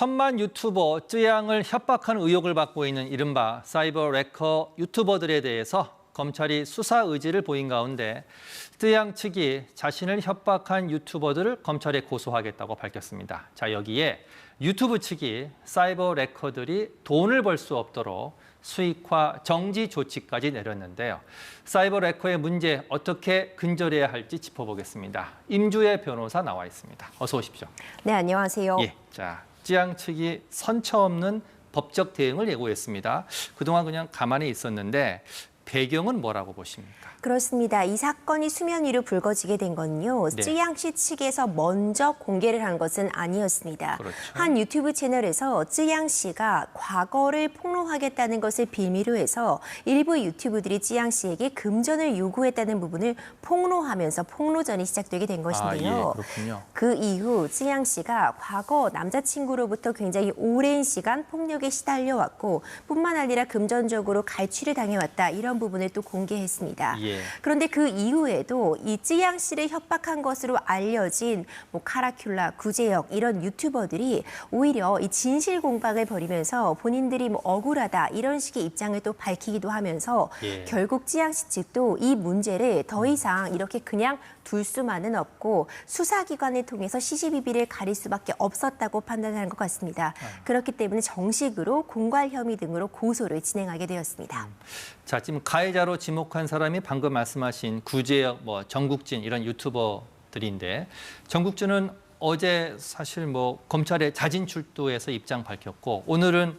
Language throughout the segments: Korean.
천만 유튜버 쯔양을 협박한 의혹을 받고 있는 이른바 사이버 레커 유튜버들에 대해서 검찰이 수사 의지를 보인 가운데 쯔양 측이 자신을 협박한 유튜버들을 검찰에 고소하겠다고 밝혔습니다. 자, 여기에 유튜브 측이 사이버 레커들이 돈을 벌 수 없도록 수익화 정지 조치까지 내렸는데요. 사이버 레커의 문제 어떻게 근절해야 할지 짚어보겠습니다. 임주혜 변호사 나와 있습니다. 어서 오십시오. 네, 안녕하세요. 예, 자, 쯔양 측이 선처 없는 법적 대응을 예고했습니다. 그동안 그냥 가만히 있었는데 배경은 뭐라고 보십니까? 그렇습니다. 이 사건이 수면 위로 불거지게 된 건요. 네. 쯔양 씨 측에서 먼저 공개를 한 것은 아니었습니다. 그렇죠. 한 유튜브 채널에서 쯔양 씨가 과거를 폭로하겠다는 것을 빌미로 해서 일부 유튜브들이 쯔양 씨에게 금전을 요구했다는 부분을 폭로하면서 폭로전이 시작되게 된 것인데요. 예, 그렇군요. 그 이후 쯔양 씨가 과거 남자친구로부터 굉장히 오랜 시간 폭력에 시달려왔고 뿐만 아니라 금전적으로 갈취를 당해왔다. 이런 부분을 또 공개했습니다. 예. 그런데 그 이후에도 이 쯔양 씨를 협박한 것으로 알려진 카라큘라, 구제혁 이런 유튜버들이 오히려 이 진실 공방을 벌이면서 본인들이 억울하다 이런 식의 입장을 또 밝히기도 하면서 예. 결국 쯔양 씨 측도 이 문제를 더 이상 이렇게 그냥 둘 수만은 없고 수사기관을 통해서 시시비비를 가릴 수밖에 없었다고 판단하는 것 같습니다. 그렇기 때문에 정식으로 공갈 혐의 등으로 고소를 진행하게 되었습니다. 자, 지금 가해자로 지목한 사람이 방금 말씀하신 구제혁, 정국진 이런 유튜버들인데 정국진은 어제 사실 검찰에 자진 출두해서 입장 밝혔고 오늘은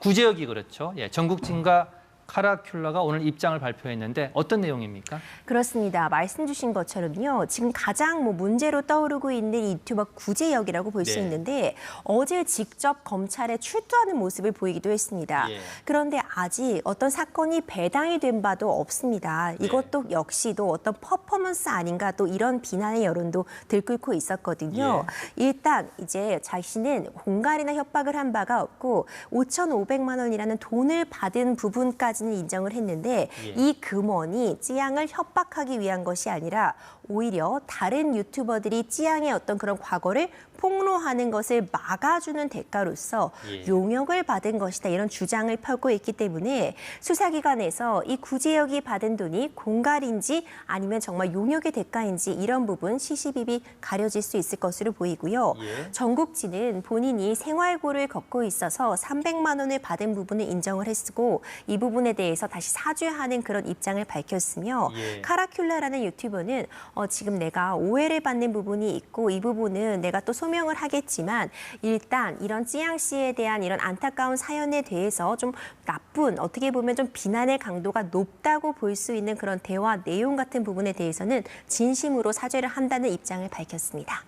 구제혁이 그렇죠. 예, 정국진과 카라큘라가 오늘 입장을 발표했는데 어떤 내용입니까? 그렇습니다. 말씀 주신 것처럼요. 지금 가장 문제로 떠오르고 있는 이 유튜버 구제혁이라고 볼 수 네. 있는데 어제 직접 검찰에 출두하는 모습을 보이기도 했습니다. 예. 그런데 아직 어떤 사건이 배당이 된 바도 없습니다. 네. 이것도 역시도 어떤 퍼포먼스 아닌가 또 이런 비난의 여론도 들끓고 있었거든요. 일단 이제 자신은 공갈이나 협박을 한 바가 없고 5,500만 원이라는 돈을 받은 부분까지 인정을 했는데 예. 이 금원이 쯔양을 협박하기 위한 것이 아니라 오히려 다른 유튜버들이 쯔양의 어떤 그런 과거를 폭로하는 것을 막아주는 대가로서 예. 용역을 받은 것이다 이런 주장을 펴고 있기 때문에 수사기관에서 이 구제혁이 받은 돈이 공갈인지 아니면 정말 용역의 대가인지 이런 부분 시시비비 가려질 수 있을 것으로 보이고요. 예. 정국진은 본인이 생활고를 겪고 있어서 300만 원을 받은 부분을 인정을 했고 이 부분에 대해서 다시 사죄하는 그런 입장을 밝혔으며 예. 카라큘라라는 유튜버는 지금 내가 오해를 받는 부분이 있고 이 부분은 내가 또 소명을 하겠지만 일단 이런 쯔양 씨에 대한 이런 안타까운 사연에 대해서 좀 나쁜 어떻게 보면 좀 비난의 강도가 높다고 볼 수 있는 그런 대화 내용 같은 부분에 대해서는 진심으로 사죄를 한다는 입장을 밝혔습니다.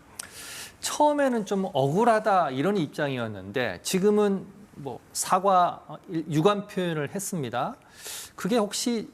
처음에는 좀 억울하다 이런 입장이었는데 지금은 사과, 유감 표현을 했습니다. 그게 혹시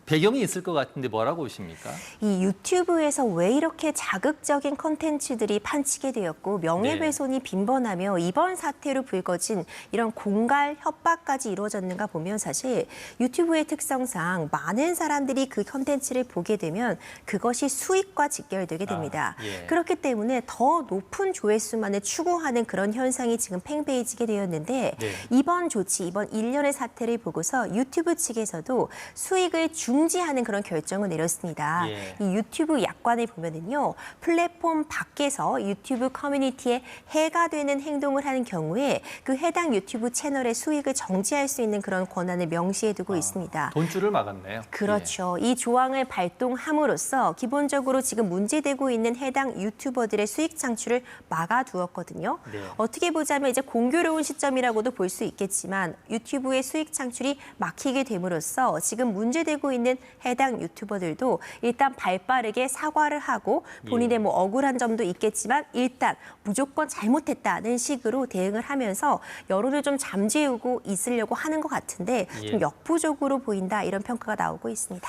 배경이 있을 것 같은데 뭐라고 보십니까? 이 유튜브에서 왜 이렇게 자극적인 콘텐츠들이 판치게 되었고 명예훼손이 빈번하며 이번 사태로 불거진 이런 공갈 협박까지 이루어졌는가 보면 사실 유튜브의 특성상 많은 사람들이 그 콘텐츠를 보게 되면 그것이 수익과 직결되게 됩니다. 예. 그렇기 때문에 더 높은 조회수만을 추구하는 그런 현상이 지금 팽배해지게 되었는데 네. 이번 조치, 이번 일련의 사태를 보고서 유튜브 측에서도 수익을 중지하는 그런 결정을 내렸습니다. 예. 이 유튜브 약관에 보면은요, 플랫폼 밖에서 유튜브 커뮤니티에 해가 되는 행동을 하는 경우에 그 해당 유튜브 채널의 수익을 정지할 수 있는 그런 권한을 명시해두고 있습니다. 돈줄을 막았네요. 그렇죠. 이 조항을 발동함으로써 기본적으로 지금 문제되고 있는 해당 유튜버들의 수익 창출을 막아두었거든요. 네. 어떻게 보자면 이제 공교로운 시점이라고도 볼 수 있겠지만 유튜브의 수익 창출이 막히게 됨으로써 지금 문제되고 있는 해당 유튜버들도 일단 발빠르게 사과를 하고 본인의 억울한 점도 있겠지만 일단 무조건 잘못했다는 식으로 대응을 하면서 여론을 좀 잠재우고 있으려고 하는 것 같은데 좀 역부족으로 보인다 이런 평가가 나오고 있습니다.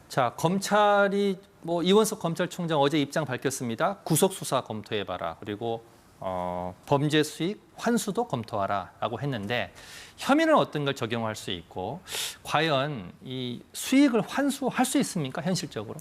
자, 검찰이 이원석 검찰총장 어제 입장 밝혔습니다. 구속 수사 검토해봐라. 그리고 범죄 수익 환수도 검토하라라고 했는데 혐의는 어떤 걸 적용할 수 있고 과연 이 수익을 환수할 수 있습니까? 현실적으로?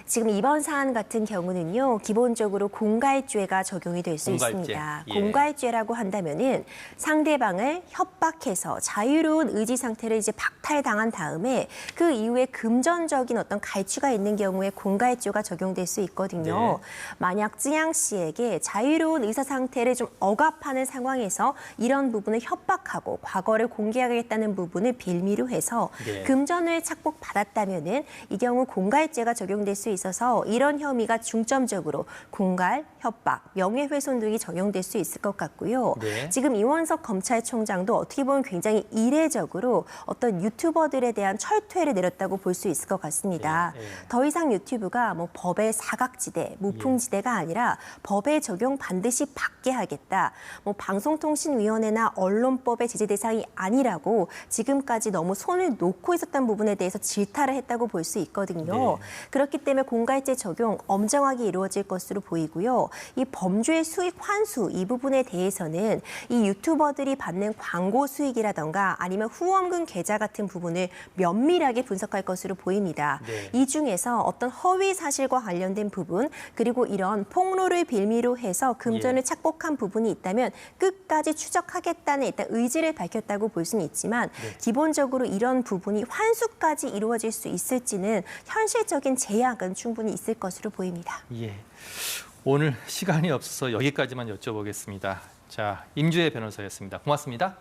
지금 이번 사안 같은 경우는요, 기본적으로 공갈죄가 적용이 될 수 공갈죄. 있습니다. 예. 공갈죄라고 한다면은 상대방을 협박해서 자유로운 의지 상태를 이제 박탈당한 다음에 그 이후에 금전적인 어떤 갈취가 있는 경우에 공갈죄가 적용될 수 있거든요. 네. 만약 쯔양 씨에게 자유로운 의사 상태를 좀 억압하는 상황에서 이런 부분을 협박하고 과거를 공개하겠다는 부분을 빌미로 해서 네. 금전을 착복받았다면은 이 경우 공갈죄가 적용될 수 있어서 이런 혐의가 중점적으로 공갈, 협박, 명예훼손 등이 적용될 수 있을 것 같고요. 네. 지금 이원석 검찰총장도 어떻게 보면 굉장히 이례적으로 어떤 유튜버들에 대한 철퇴를 내렸다고 볼 수 있을 것 같습니다. 예, 예. 더 이상 유튜브가 뭐 법의 사각지대, 무풍지대가 아니라 법의 적용 반드시 받게 하겠다. 뭐 방송통신위원회나 언론법의 제재 대상이 아니라고 지금까지 너무 손을 놓고 있었던 부분에 대해서 질타를 했다고 볼 수 있거든요. 네. 그렇기 때문에 공갈죄 적용 엄정하게 이루어질 것으로 보이고요. 이 범죄 수익 환수 이 부분에 대해서는 이 유튜버들이 받는 광고 수익이라던가 아니면 후원금 계좌 같은 부분을 면밀하게 분석할 것으로 보입니다. 네. 이 중에서 어떤 허위 사실과 관련된 부분 그리고 이런 폭로를 빌미로 해서 금전을 예. 착복한 부분이 있다면 끝까지 추적하겠다는 일단 의지를 밝혔다고 볼 수는 있지만 네. 기본적으로 이런 부분이 환수까지 이루어질 수 있을지는 현실적인 제약은 충분히 있을 것으로 보입니다. 예. 오늘 시간이 없어서 여기까지만 여쭤보겠습니다. 자, 임주혜 변호사였습니다. 고맙습니다.